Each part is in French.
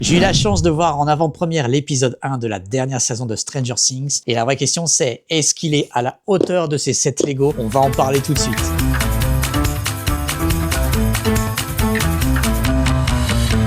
J'ai eu la chance de voir en avant-première l'épisode 1 de la dernière saison de Stranger Things. Et la vraie question c'est, est-ce qu'il est à la hauteur de ces 7 Lego? On va en parler tout de suite.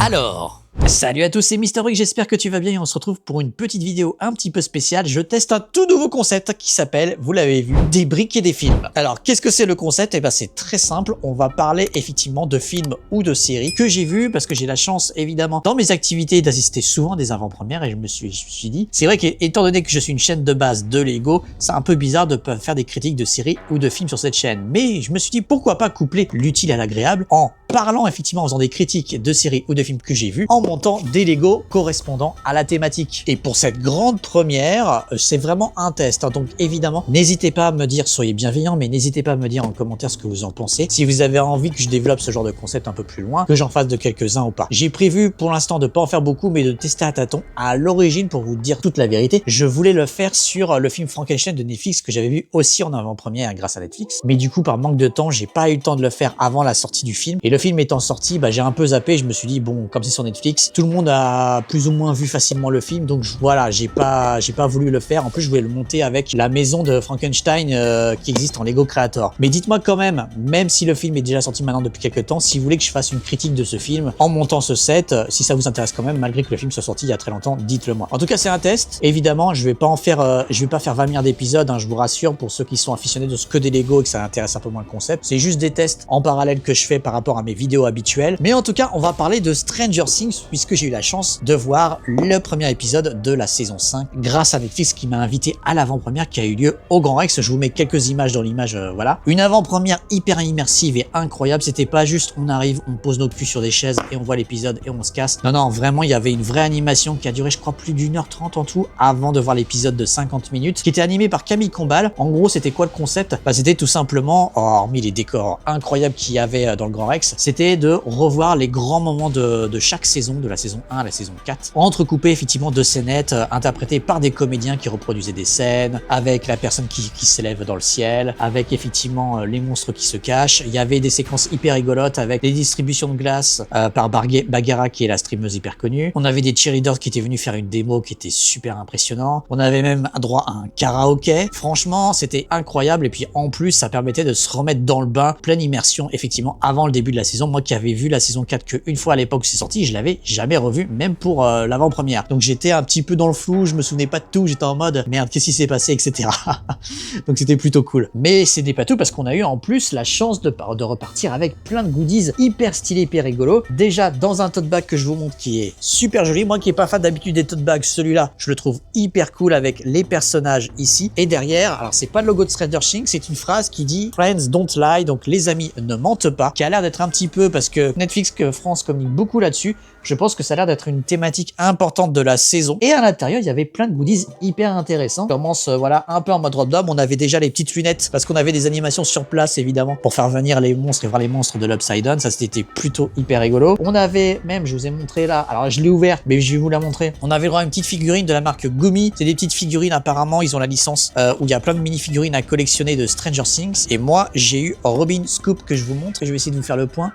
Alors... Salut à tous, c'est MrBrick, j'espère que tu vas bien et on se retrouve pour une petite vidéo un petit peu spéciale. Je teste un tout nouveau concept qui s'appelle, vous l'avez vu, des briques et des films. Alors, qu'est-ce que c'est le concept? Eh ben, c'est très simple. On va parler effectivement de films ou de séries que j'ai vus parce que j'ai la chance, évidemment, dans mes activités d'assister souvent à des avant-premières et je me suis dit, c'est vrai qu'étant donné que je suis une chaîne de base de Lego, c'est un peu bizarre de faire des critiques de séries ou de films sur cette chaîne. Mais je me suis dit, pourquoi pas coupler l'utile à l'agréable en parlant effectivement, en faisant des critiques de séries ou de films que j'ai vus, en montant des Lego correspondant à la thématique. Et pour cette grande première, c'est vraiment un test. Donc évidemment, n'hésitez pas à me dire, soyez bienveillants, mais n'hésitez pas à me dire en commentaire ce que vous en pensez. Si vous avez envie que je développe ce genre de concept un peu plus loin, que j'en fasse de quelques-uns ou pas. J'ai prévu pour l'instant de pas en faire beaucoup, mais de tester à tâtons. À l'origine, pour vous dire toute la vérité, je voulais le faire sur le film Frankenstein de Netflix que j'avais vu aussi en avant-première grâce à Netflix. Mais du coup, par manque de temps, j'ai pas eu le temps de le faire avant la sortie du film. Et le film étant sorti, j'ai un peu zappé. Je me suis dit, bon, comme c'est sur Netflix, tout le monde a plus ou moins vu facilement le film, donc voilà, j'ai pas voulu le faire. En plus, je voulais le monter avec la maison de Frankenstein qui existe en Lego Creator. Mais dites-moi quand même si le film est déjà sorti maintenant depuis quelques temps, si vous voulez que je fasse une critique de ce film en montant ce set, si ça vous intéresse quand même, malgré que le film soit sorti il y a très longtemps, dites-le moi. En tout cas, c'est un test. Évidemment, je vais pas faire 20 milliards d'épisodes, hein, je vous rassure, pour ceux qui sont aficionés de ce que des Lego et que ça intéresse un peu moins le concept. C'est juste des tests en parallèle que je fais par rapport à mes vidéos habituelles. Mais en tout cas, on va parler de Stranger Things puisque j'ai eu la chance de voir le premier épisode de la saison 5 grâce à Netflix qui m'a invité à l'avant-première qui a eu lieu au Grand Rex. Je vous mets quelques images dans l'image, voilà. Une avant-première hyper immersive et incroyable. C'était pas juste on arrive, on pose nos culs sur des chaises et on voit l'épisode et on se casse. Non, vraiment, il y avait une vraie animation qui a duré, je crois, plus d'1h30 en tout avant de voir l'épisode de 50 minutes qui était animé par Camille Combal. En gros, c'était quoi le concept? C'était tout simplement, hormis les décors incroyables qu'il y avait dans le Grand Rex, c'était de revoir les grands moments de chaque saison, de la saison 1 à la saison 4, entrecoupé effectivement de scénettes interprétées par des comédiens qui reproduisaient des scènes, avec la personne qui s'élève dans le ciel, avec effectivement les monstres qui se cachent. Il y avait des séquences hyper rigolotes avec des distributions de glace par Bagheera qui est la streameuse hyper connue. On avait des cheerleaders qui étaient venus faire une démo qui était super impressionnant. On avait même droit à un karaoké. Franchement, c'était incroyable et puis en plus, ça permettait de se remettre dans le bain, pleine immersion effectivement avant le début de la saison. Moi qui avais vu la saison 4 qu'une fois à l'époque où c'est sorti, je l'avais jamais revu, même pour l'avant-première. Donc j'étais un petit peu dans le flou, je me souvenais pas de tout, j'étais en mode merde, qu'est-ce qui s'est passé, etc. Donc c'était plutôt cool. Mais ce n'est pas tout parce qu'on a eu en plus la chance de repartir avec plein de goodies hyper stylés, hyper rigolos. Déjà dans un tote bag que je vous montre qui est super joli. Moi qui n'ai pas fan d'habitude des tote bags, celui-là, je le trouve hyper cool avec les personnages ici. Et derrière, alors c'est pas le logo de Stranger Things, c'est une phrase qui dit Friends don't lie, donc les amis ne mentent pas, qui a l'air d'être un petit peu, parce que Netflix France communique beaucoup là-dessus, je pense que ça a l'air d'être une thématique importante de la saison. Et à l'intérieur, il y avait plein de goodies hyper intéressants. On commence, voilà, un peu en mode random. On avait déjà les petites lunettes parce qu'on avait des animations sur place, évidemment, pour faire venir les monstres et voir les monstres de l'Upside Down. Ça, c'était plutôt hyper rigolo. On avait même, je vous ai montré là, alors je l'ai ouverte, mais je vais vous la montrer. On avait le droit à une petite figurine de la marque Gumi. C'est des petites figurines, apparemment, ils ont la licence où il y a plein de mini-figurines à collectionner de Stranger Things. Et moi, j'ai eu Robin Scoop que je vous montre et je vais essayer de vous faire le point.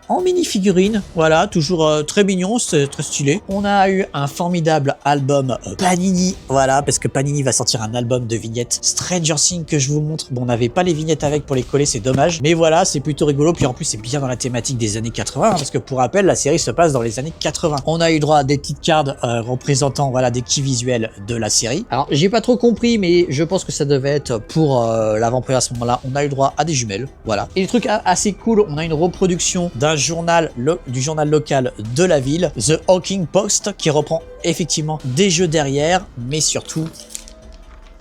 En mini-figurine, voilà, toujours très mignon, c'est très stylé. On a eu un formidable album Panini, voilà, parce que Panini va sortir un album de vignettes Stranger Things que je vous montre. Bon, on n'avait pas les vignettes avec pour les coller, c'est dommage, mais voilà, c'est plutôt rigolo, puis en plus c'est bien dans la thématique des années 80, hein, parce que pour rappel, la série se passe dans les années 80. On a eu droit à des petites cartes représentant, voilà, des keys visuels de la série. Alors, j'ai pas trop compris, mais je pense que ça devait être pour l'avant-première à ce moment-là. On a eu droit à des jumelles, voilà. Et le truc assez cool, on a une reproduction d'un du journal local de la ville, The Hawking Post, qui reprend effectivement des jeux derrière, mais surtout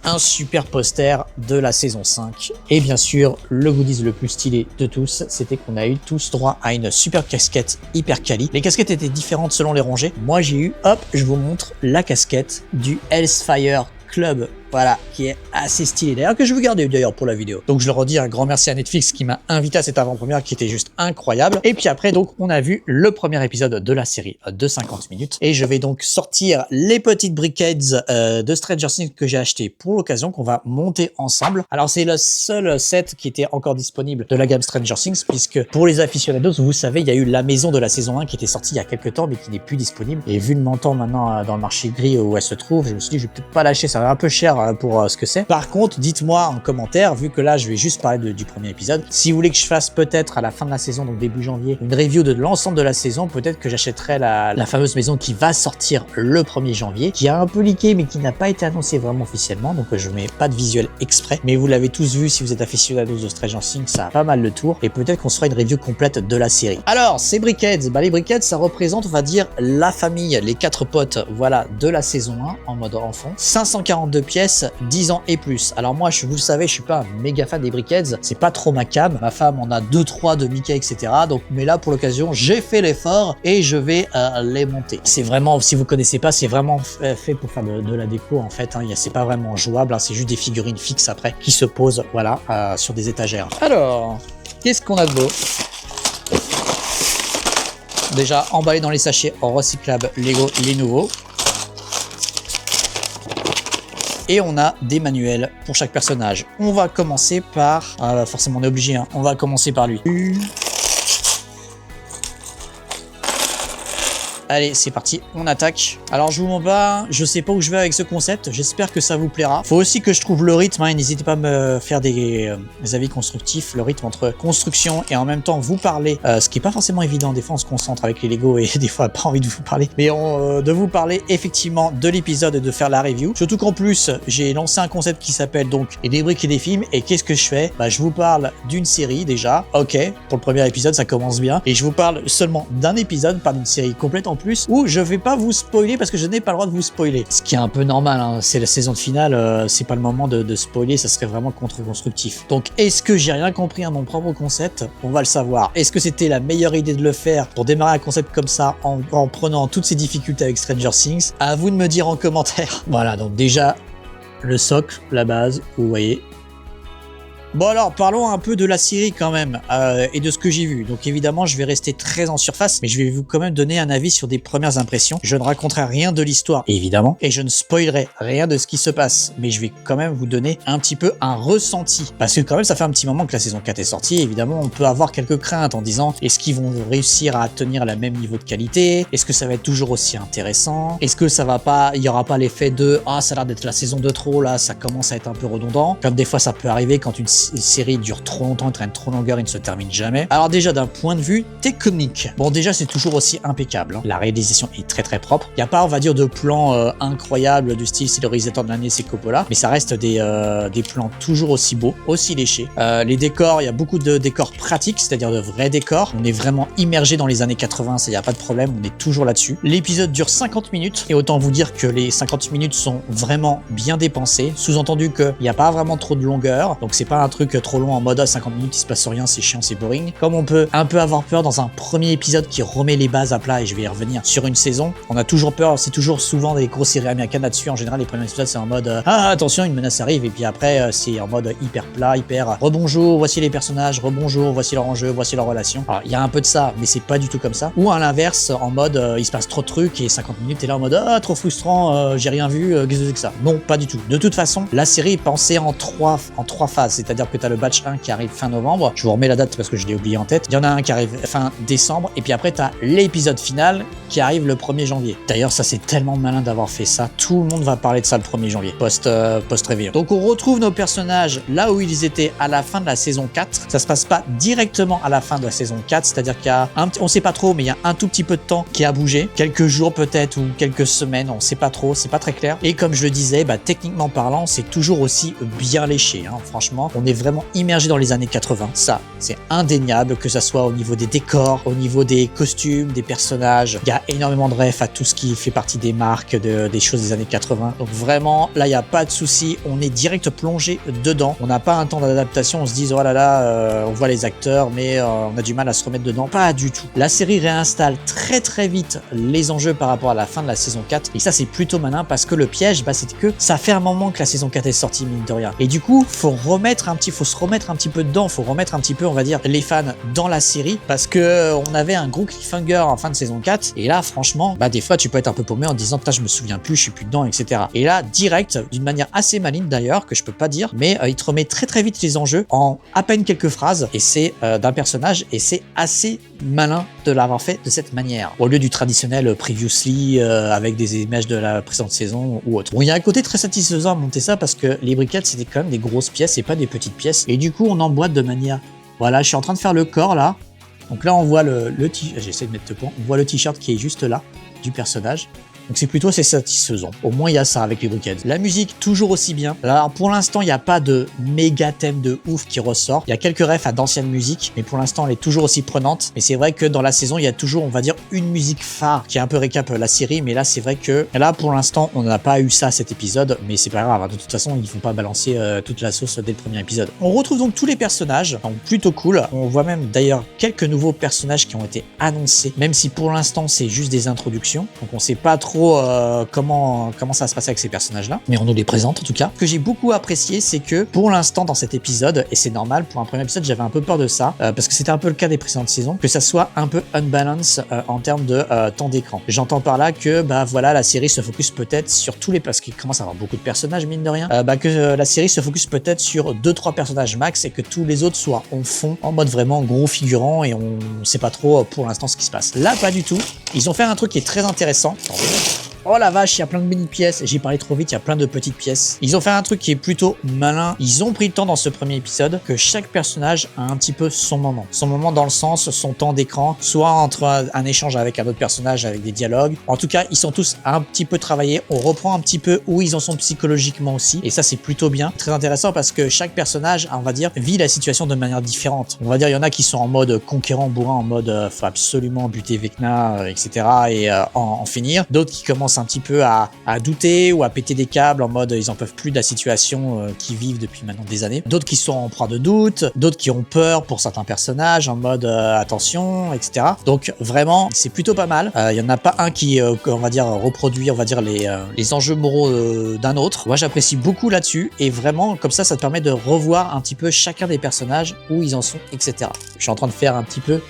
un super poster de la saison 5. Et bien sûr, le goodies le plus stylé de tous, c'était qu'on a eu tous droit à une super casquette hyper quali. Les casquettes étaient différentes selon les rangées. Moi, j'ai eu, hop, je vous montre la casquette du Hellfire Club voilà, qui est assez stylé d'ailleurs, que je vais garder d'ailleurs pour la vidéo. Donc je le redis, un grand merci à Netflix qui m'a invité à cette avant-première qui était juste incroyable. Et puis après, donc, on a vu le premier épisode de la série de 50 minutes. Et je vais donc sortir les petites briquettes de Stranger Things que j'ai acheté pour l'occasion, qu'on va monter ensemble. Alors c'est le seul set qui était encore disponible de la gamme Stranger Things, puisque pour les aficionados, vous savez, il y a eu la maison de la saison 1 qui était sortie il y a quelques temps, mais qui n'est plus disponible. Et vu le montant maintenant dans le marché gris où elle se trouve, je me suis dit, je vais peut-être pas lâcher, ça va un peu cher pour ce que c'est. Par contre, dites-moi en commentaire, vu que là, je vais juste parler du premier épisode, si vous voulez que je fasse peut-être à la fin de la saison, donc début janvier, une review de l'ensemble de la saison, peut-être que j'achèterai la fameuse maison qui va sortir le 1er janvier, qui a un peu leaké, mais qui n'a pas été annoncé vraiment officiellement, donc je mets pas de visuel exprès, mais vous l'avez tous vu, si vous êtes aficionados de Stranger Things, ça a pas mal le tour, et peut-être qu'on se fera une review complète de la série. Alors, ces briquettes, bah les briquettes, ça représente, on va dire, la famille, les 4 potes, voilà, de la saison 1, en mode enfant. 542 pièces, 10 ans et plus. Alors moi, vous le savez, je suis pas un méga fan des briquettes, c'est pas trop ma cam, ma femme en a 2-3 de Mickey, etc. Donc, mais là, pour l'occasion, j'ai fait l'effort et je vais les monter. C'est vraiment, si vous connaissez pas, c'est vraiment fait pour faire de la déco, en fait, hein. C'est pas vraiment jouable, hein, c'est juste des figurines fixes après, qui se posent, voilà, sur des étagères. Alors, qu'est-ce qu'on a de beau? Déjà emballé dans les sachets recyclables Lego, les nouveaux. Et on a des manuels pour chaque personnage. On va commencer par... forcément on est obligé, hein. On va commencer par lui. Allez, c'est parti, on attaque. Alors, je vous mens pas, je sais pas où je vais avec ce concept. J'espère que ça vous plaira. Faut aussi que je trouve le rythme, hein. N'hésitez pas à me faire des avis constructifs. Le rythme entre construction et en même temps vous parler. Ce qui est pas forcément évident. Des fois, on se concentre avec les Lego et des fois, pas envie de vous parler. Mais de vous parler effectivement de l'épisode et de faire la review. Surtout qu'en plus, j'ai lancé un concept qui s'appelle donc des briques et des films. Et qu'est-ce que je fais? Bah, je vous parle d'une série déjà. Ok, pour le premier épisode, ça commence bien. Et je vous parle seulement d'un épisode, pas d'une série complète en plus, où je vais pas vous spoiler parce que je n'ai pas le droit de vous spoiler. Ce qui est un peu normal, hein. C'est la saison de finale, c'est pas le moment de spoiler, ça serait vraiment contre-constructif. Donc, est-ce que j'ai rien compris à mon propre concept? On va le savoir. Est-ce que c'était la meilleure idée de le faire pour démarrer un concept comme ça en prenant toutes ces difficultés avec Stranger Things? À vous de me dire en commentaire. Voilà, donc déjà, le socle, la base, vous voyez. Bon alors, parlons un peu de la série quand même, et de ce que j'ai vu. Donc évidemment, je vais rester très en surface, mais je vais vous quand même donner un avis sur des premières impressions. Je ne raconterai rien de l'histoire, évidemment, et je ne spoilerai rien de ce qui se passe, mais je vais quand même vous donner un petit peu un ressenti. Parce que quand même, ça fait un petit moment que la saison 4 est sortie, évidemment, on peut avoir quelques craintes en disant, est-ce qu'ils vont réussir à tenir le même niveau de qualité? Est-ce que ça va être toujours aussi intéressant? Est-ce que ça va pas, il y aura pas l'effet de, ah, ça a l'air d'être la saison de trop, là, ça commence à être un peu redondant, comme des fois ça peut arriver quand une série dure trop longtemps, elle traîne trop longueur, il ne se termine jamais. Alors déjà d'un point de vue technique, bon déjà c'est toujours aussi impeccable, hein. La réalisation est très très propre. Il n'y a pas, on va dire, de plans incroyables du style c'est le réalisateur de l'année, c'est Coppola, mais ça reste des plans toujours aussi beaux, aussi léchés. Les décors, il y a beaucoup de décors pratiques, c'est-à-dire de vrais décors. On est vraiment immergé dans les années 80, ça y a pas de problème, on est toujours là-dessus. L'épisode dure 50 minutes et autant vous dire que les 50 minutes sont vraiment bien dépensées. Sous-entendu qu'il n'y a pas vraiment trop de longueur, donc c'est pas un truc trop long en mode 50 minutes, il se passe rien, c'est chiant, c'est boring. Comme on peut un peu avoir peur dans un premier épisode qui remet les bases à plat, et je vais y revenir sur une saison, on a toujours peur, c'est toujours souvent des grosses séries américaines là-dessus, en général les premiers épisodes c'est en mode ah attention une menace arrive, et puis après c'est en mode hyper plat, hyper rebonjour, voici les personnages, rebonjour, voici leur enjeu, voici leur relation. Alors il y a un peu de ça, mais c'est pas du tout comme ça. Ou à l'inverse, en mode il se passe trop de trucs et 50 minutes t'es là en mode ah trop frustrant, j'ai rien vu, qu'est-ce que c'est que ça? Non, pas du tout. De toute façon, la série est pensée en trois phases, c'est-à-dire que t'as le batch 1 qui arrive fin novembre, je vous remets la date parce que je l'ai oublié en tête, il y en a un qui arrive fin décembre, et puis après t'as l'épisode final qui arrive le 1er janvier. D'ailleurs ça c'est tellement malin d'avoir fait ça, tout le monde va parler de ça le 1er janvier, post-réveillon. Donc on retrouve nos personnages là où ils étaient à la fin de la saison 4, ça se passe pas directement à la fin de la saison 4, c'est-à-dire qu'il y a on sait pas trop, mais il y a un tout petit peu de temps qui a bougé, quelques jours peut-être ou quelques semaines, on sait pas trop, c'est pas très clair, et comme je le disais, techniquement parlant, c'est toujours aussi bien léché, hein. Franchement, on est vraiment immergé dans les années 80. Ça, c'est indéniable, que ça soit au niveau des décors, au niveau des costumes, des personnages. Il y a énormément de refs à tout ce qui fait partie des marques, des choses des années 80. Donc vraiment, là, il n'y a pas de souci. On est direct plongé dedans. On n'a pas un temps d'adaptation. On se dit, oh là là, on voit les acteurs, mais on a du mal à se remettre dedans. Pas du tout. La série réinstalle très très vite les enjeux par rapport à la fin de la saison 4. Et ça, c'est plutôt malin parce que le piège, c'était que ça fait un moment que la saison 4 est sortie, mine de rien. Et du coup, faut se remettre un petit peu dedans. Faut remettre un petit peu, on va dire, les fans dans la série parce que on avait un gros cliffhanger en fin de saison 4. Et là, franchement, des fois, tu peux être un peu paumé en disant, putain, je me souviens plus, je suis plus dedans, etc. Et là, direct, d'une manière assez maligne d'ailleurs, que je peux pas dire, mais il te remet très très vite les enjeux en à peine quelques phrases. Et c'est d'un personnage et c'est assez malin de l'avoir fait de cette manière. Au lieu du traditionnel previously avec des images de la précédente saison ou autre. Bon, il y a un côté très satisfaisant à monter ça parce que les briquettes, c'était quand même des grosses pièces et pas des petites pièces. Et du coup, on emboîte de manière... Voilà, je suis en train de faire le corps là. Donc là, on voit le t-shirt, j'essaie de mettre le point. On voit le t-shirt qui est juste là, du personnage. Donc c'est plutôt assez satisfaisant. Au moins il y a ça avec les briquettes. La musique toujours aussi bien. Alors pour l'instant il n'y a pas de méga thème de ouf qui ressort. Il y a quelques refs à d'anciennes musiques, mais pour l'instant elle est toujours aussi prenante. Mais c'est vrai que dans la saison il y a toujours, on va dire, une musique phare qui est un peu récap la série. Mais là c'est vrai que là pour l'instant on n'a pas eu ça cet épisode, mais c'est pas grave. De toute façon ils vont pas balancer toute la sauce dès le premier épisode. On retrouve donc tous les personnages, donc plutôt cool. On voit même d'ailleurs quelques nouveaux personnages qui ont été annoncés, même si pour l'instant c'est juste des introductions. Donc on sait pas trop comment ça va se passer avec ces personnages-là, mais on nous les présente en tout cas. Ce que j'ai beaucoup apprécié, c'est que pour l'instant dans cet épisode, et c'est normal, pour un premier épisode, j'avais un peu peur de ça, parce que c'était un peu le cas des précédentes saisons, que ça soit un peu unbalance en termes de temps d'écran. J'entends par là que voilà, la série se focus peut-être sur tous les, parce qu'il commence à avoir beaucoup de personnages mine de rien, que la série se focus peut-être sur 2-3 personnages max et que tous les autres soient en fond, en mode vraiment gros figurant, et on sait pas trop pour l'instant ce qui se passe. Là, pas du tout. Ils ont fait un truc qui est très intéressant. Attendez. Oh la vache, il y a plein de mini pièces. J'ai parlé trop vite, il y a plein de petites pièces. Ils ont fait un truc qui est plutôt malin. Ils ont pris le temps dans ce premier épisode que chaque personnage a un petit peu son moment. Son moment dans le sens, son temps d'écran, soit entre un échange avec un autre personnage, avec des dialogues. En tout cas, ils sont tous un petit peu travaillés. On reprend un petit peu où ils en sont psychologiquement aussi. Et ça, c'est plutôt bien. Très intéressant parce que chaque personnage, on va dire, vit la situation de manière différente. On va dire, il y en a qui sont en mode conquérant bourrin, en mode faut absolument buter Vecna, etc. et en finir. D'autres qui commencent un petit peu à douter ou à péter des câbles en mode ils en peuvent plus de la situation qu'ils vivent depuis maintenant des années. D'autres qui sont en proie de doute, d'autres qui ont peur pour certains personnages en mode attention, etc. Donc vraiment, c'est plutôt pas mal. Il y en a pas un qui, on va dire, reproduit, on va dire les enjeux moraux d'un autre. Moi, j'apprécie beaucoup là-dessus et vraiment, comme ça te permet de revoir un petit peu chacun des personnages, où ils en sont, etc. Je suis en train de faire un petit peu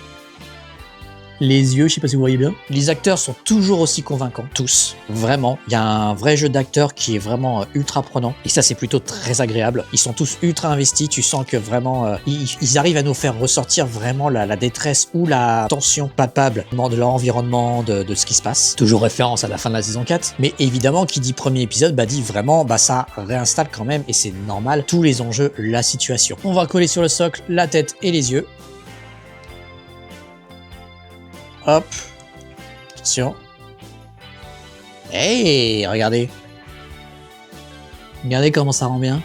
les yeux, je sais pas si vous voyez bien. Les acteurs sont toujours aussi convaincants, tous. Vraiment, il y a un vrai jeu d'acteurs qui est vraiment ultra prenant. Et ça, c'est plutôt très agréable. Ils sont tous ultra investis. Tu sens que vraiment, ils arrivent à nous faire ressortir vraiment la détresse ou la tension palpable de leur environnement, de ce qui se passe. Toujours référence à la fin de la saison 4. Mais évidemment, qui dit premier épisode, dit vraiment, ça réinstalle quand même, et c'est normal, tous les enjeux, la situation. On va coller sur le socle la tête et les yeux. Hop, attention. Hey, regardez. Regardez comment ça rend bien.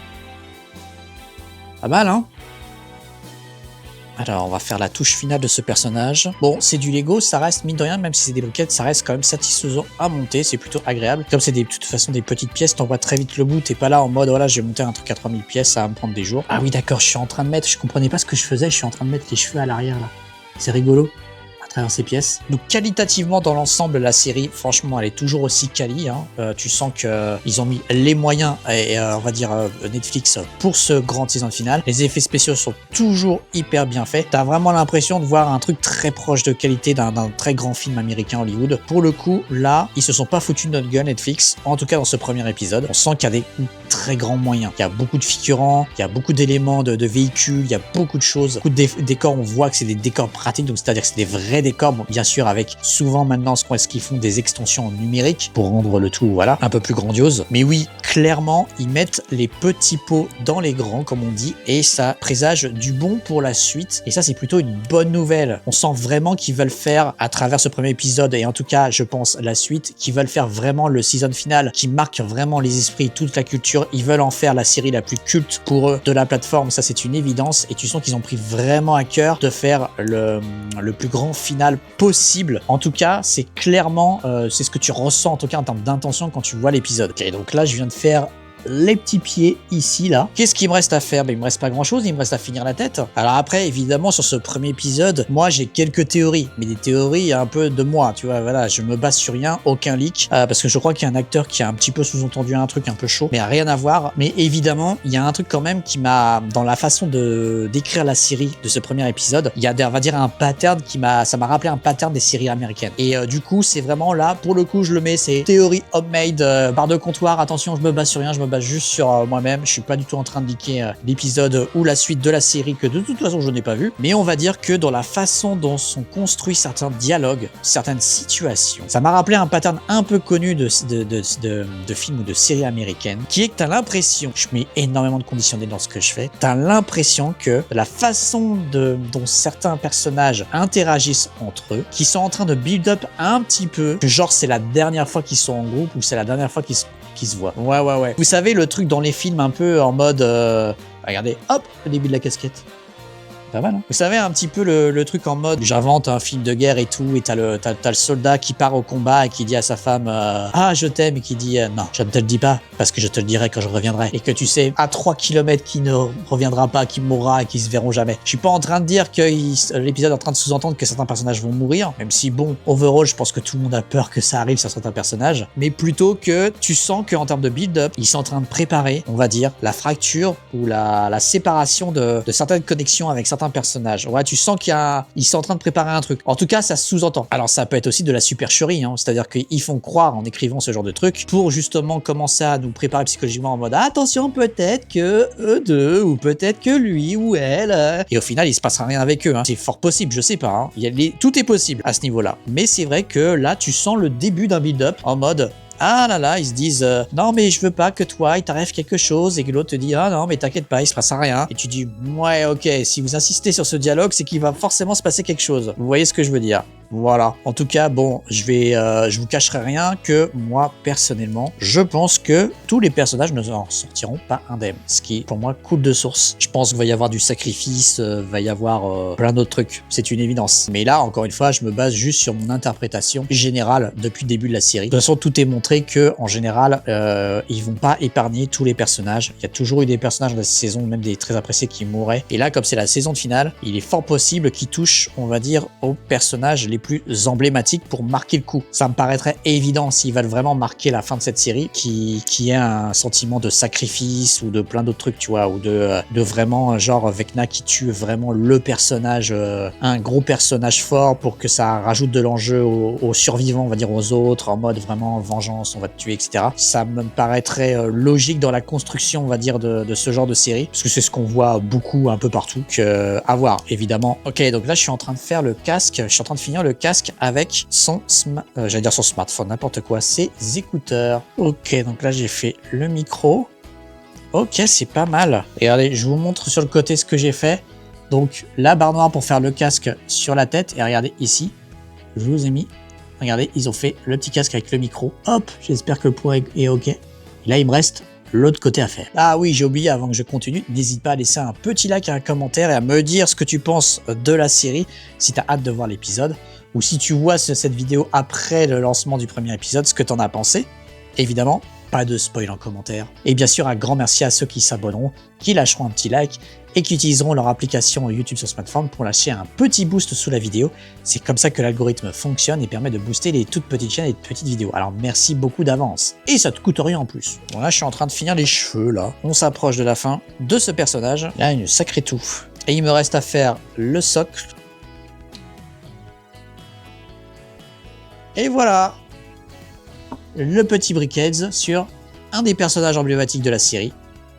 Pas mal, hein? Alors, on va faire la touche finale de ce personnage. Bon, c'est du Lego, ça reste, mine de rien, même si c'est des briquettes, ça reste quand même satisfaisant à monter, c'est plutôt agréable. Comme c'est de toute façon des petites pièces, t'envoies très vite le bout, t'es pas là en mode, voilà, je vais monter un truc à 3000 pièces, ça va me prendre des jours. Ah oui, d'accord, je suis en train de mettre, je comprenais pas ce que je faisais, je suis en train de mettre les cheveux à l'arrière, là. C'est rigolo. Dans ces pièces. Donc qualitativement dans l'ensemble, la série, franchement, elle est toujours aussi quali. Tu sens que ils ont mis les moyens et on va dire Netflix pour ce grand season final. Les effets spéciaux sont toujours hyper bien faits. T'as vraiment l'impression de voir un truc très proche de qualité d'un très grand film américain Hollywood. Pour le coup, là, ils se sont pas foutus de notre gueule Netflix. En tout cas, dans ce premier épisode, on sent qu'il y a des très grands moyens. Il y a beaucoup de figurants, il y a beaucoup d'éléments de véhicules, il y a beaucoup de choses, beaucoup de décors. On voit que c'est des décors pratiques, donc c'est-à-dire que c'est des vrais des corps, bon, bien sûr avec souvent maintenant ce qu'ils font des extensions numériques pour rendre le tout voilà un peu plus grandiose. Mais oui, clairement, ils mettent les petits pots dans les grands, comme on dit, et ça présage du bon pour la suite. Et ça, c'est plutôt une bonne nouvelle. On sent vraiment qu'ils veulent faire, à travers ce premier épisode, et en tout cas, je pense, la suite, qu'ils veulent faire vraiment le season final, qui marque vraiment les esprits, toute la culture. Ils veulent en faire la série la plus culte pour eux de la plateforme. Ça, c'est une évidence. Et tu sens qu'ils ont pris vraiment à cœur de faire le plus grand final possible. En tout cas, c'est clairement, c'est ce que tu ressens, en tout cas, en termes d'intention quand tu vois l'épisode. Ok, donc là, je viens de faire les petits pieds ici, là. Qu'est-ce qu'il me reste à faire? Il me reste pas grand-chose, il me reste à finir la tête. Alors après, évidemment, sur ce premier épisode, moi, j'ai quelques théories, mais des théories un peu de moi, tu vois, voilà, je me base sur rien, aucun leak, parce que je crois qu'il y a un acteur qui a un petit peu sous-entendu un truc un peu chaud, mais rien à voir. Mais évidemment, il y a un truc quand même qui m'a, dans la façon de d'écrire la série de ce premier épisode, il y a, on va dire, un pattern ça m'a rappelé un pattern des séries américaines. Et du coup, c'est vraiment là, pour le coup, je le mets, c'est théorie homemade, barre de comptoir, attention, je me base sur rien, je me base juste sur moi-même. Je suis pas du tout en train de leaker l'épisode ou la suite de la série que de toute façon je n'ai pas vu. Mais on va dire que dans la façon dont sont construits certains dialogues, certaines situations, ça m'a rappelé un pattern un peu connu de films ou de séries américaines, qui est que t'as l'impression, je mets énormément de conditionnés dans ce que je fais, t'as l'impression que la façon dont certains personnages interagissent entre eux, qui sont en train de build up un petit peu, que genre c'est la dernière fois qu'ils sont en groupe ou c'est la dernière fois qu'ils se voient. Ouais. Vous savez, le truc dans les films un peu en mode... regardez, hop, le début de la casquette. Pas mal, hein. Vous savez, un petit peu le truc en mode j'invente un film de guerre et tout, et t'as le soldat qui part au combat et qui dit à sa femme ah, je t'aime, et qui dit non, je ne te le dis pas, parce que je te le dirai quand je reviendrai. Et que tu sais, à 3 km qui ne reviendra pas, qui mourra et qui se verront jamais. Je suis pas en train de dire que l'épisode est en train de sous-entendre que certains personnages vont mourir, même si bon, overall, je pense que tout le monde a peur que ça arrive sur certains personnages, mais plutôt que tu sens qu'en termes de build-up, ils sont en train de préparer, on va dire, la fracture ou la séparation de certaines connexions avec certains personnages. Ouais, tu sens qu'ils sont en train de préparer un truc. En tout cas, ça sous-entend. Alors, ça peut être aussi de la supercherie, hein, c'est-à-dire qu'ils font croire en écrivant ce genre de truc pour justement commencer à nous préparer psychologiquement en mode attention, peut-être que eux deux, ou peut-être que lui ou elle. Et au final, il se passera rien avec eux. Hein. C'est fort possible, je sais pas. Hein. Tout est possible à ce niveau-là. Mais c'est vrai que là, tu sens le début d'un build-up en mode ah là là, ils se disent non mais je veux pas que toi il t'arrive quelque chose, et que l'autre te dit ah non mais t'inquiète pas, il se passera rien, et tu dis ouais ok, si vous insistez sur ce dialogue c'est qu'il va forcément se passer quelque chose. Vous voyez ce que je veux dire? Voilà. En tout cas, bon, je vous cacherai rien que moi, personnellement, je pense que tous les personnages ne en sortiront pas indemnes. Ce qui est, pour moi, coule de source. Je pense qu'il va y avoir du sacrifice, va y avoir plein d'autres trucs. C'est une évidence. Mais là, encore une fois, je me base juste sur mon interprétation générale depuis le début de la série. De toute façon, tout est montré que, en général, ils vont pas épargner tous les personnages. Il y a toujours eu des personnages dans la saison, même des très appréciés, qui mourraient. Et là, comme c'est la saison de finale, il est fort possible qu'ils touchent, on va dire, aux personnages les plus emblématiques pour marquer le coup. Ça me paraîtrait évident s'ils veulent vraiment marquer la fin de cette série, qui ait un sentiment de sacrifice ou de plein d'autres trucs, tu vois, ou de vraiment genre Vecna qui tue vraiment le personnage, un gros personnage fort pour que ça rajoute de l'enjeu aux survivants, on va dire aux autres, en mode vraiment vengeance, on va te tuer, etc. Ça me paraîtrait logique dans la construction, on va dire, de ce genre de série, parce que c'est ce qu'on voit beaucoup un peu partout, à voir, évidemment. Ok, donc là je suis en train de faire le casque, je suis en train de finir le casque avec son j'allais dire son smartphone, n'importe quoi, ses écouteurs. Ok, donc là j'ai fait le micro. Ok, c'est pas mal. Et regardez, je vous montre sur le côté ce que j'ai fait. Donc la barre noire pour faire le casque sur la tête, et regardez ici, je vous ai mis, regardez, ils ont fait le petit casque avec le micro. Hop, j'espère que le point est ok. Et là il me reste l'autre côté à faire. Ah oui, j'ai oublié, avant que je continue, n'hésite pas à laisser un petit like et un commentaire et à me dire ce que tu penses de la série, si tu as hâte de voir l'épisode, ou si tu vois cette vidéo après le lancement du premier épisode, ce que tu en as pensé. Évidemment, pas de spoil en commentaire. Et bien sûr, un grand merci à ceux qui s'abonneront, qui lâcheront un petit like et qui utiliseront leur application YouTube sur smartphone pour lâcher un petit boost sous la vidéo. C'est comme ça que l'algorithme fonctionne et permet de booster les toutes petites chaînes et de petites vidéos. Alors merci beaucoup d'avance. Et ça te coûte rien en plus. Bon là, je suis en train de finir les cheveux là. On s'approche de la fin de ce personnage. Là, une sacrée touffe. Et il me reste à faire le socle. Et voilà, le petit Brickheads sur un des personnages emblématiques de la série.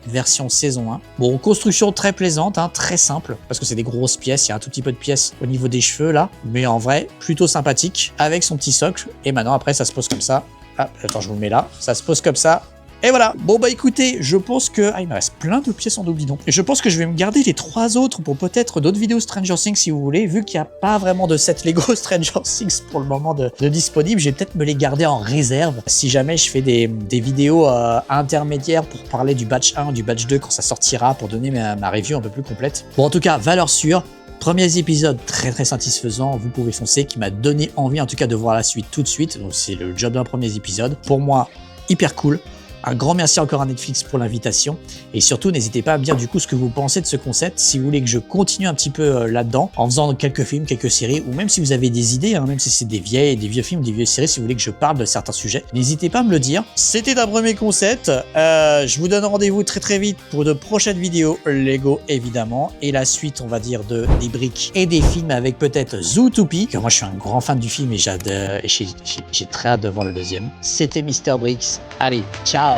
version saison 1. Bon, construction très plaisante, hein, très simple, parce que c'est des grosses pièces, il y a un tout petit peu de pièces au niveau des cheveux là, mais en vrai, plutôt sympathique, avec son petit socle. Et maintenant, après, ça se pose comme ça. Ah, attends, je vous le mets là. Ça se pose comme ça. Et voilà. Bon bah écoutez, je pense que... Ah, il me reste plein de pièces en double bidon. Et je pense que je vais me garder les 3 autres pour peut-être d'autres vidéos Stranger Things si vous voulez. Vu qu'il n'y a pas vraiment de set Lego Stranger Things pour le moment de disponible, je vais peut-être me les garder en réserve. Si jamais je fais des vidéos intermédiaires pour parler du batch 1, du batch 2 quand ça sortira, pour donner ma review un peu plus complète. Bon en tout cas, valeur sûre. Premier épisode très satisfaisant, vous pouvez foncer, qui m'a donné envie en tout cas de voir la suite tout de suite. Donc c'est le job d'un premier épisode. Pour moi, hyper cool. Un grand merci encore à Netflix pour l'invitation. Et surtout, n'hésitez pas à me dire du coup ce que vous pensez de ce concept, si vous voulez que je continue un petit peu là-dedans, en faisant quelques films, quelques séries, ou même si vous avez des idées, hein, même si c'est des vieux films, des vieilles séries, si vous voulez que je parle de certains sujets, n'hésitez pas à me le dire. C'était un premier concept. Je vous donne rendez-vous très vite pour de prochaines vidéos Lego évidemment, et la suite, on va dire, des briques et des films avec peut-être Zootopia, que moi je suis un grand fan du film et j'adore, et j'ai très hâte de voir le deuxième. C'était Mr Bricks. Allez, ciao.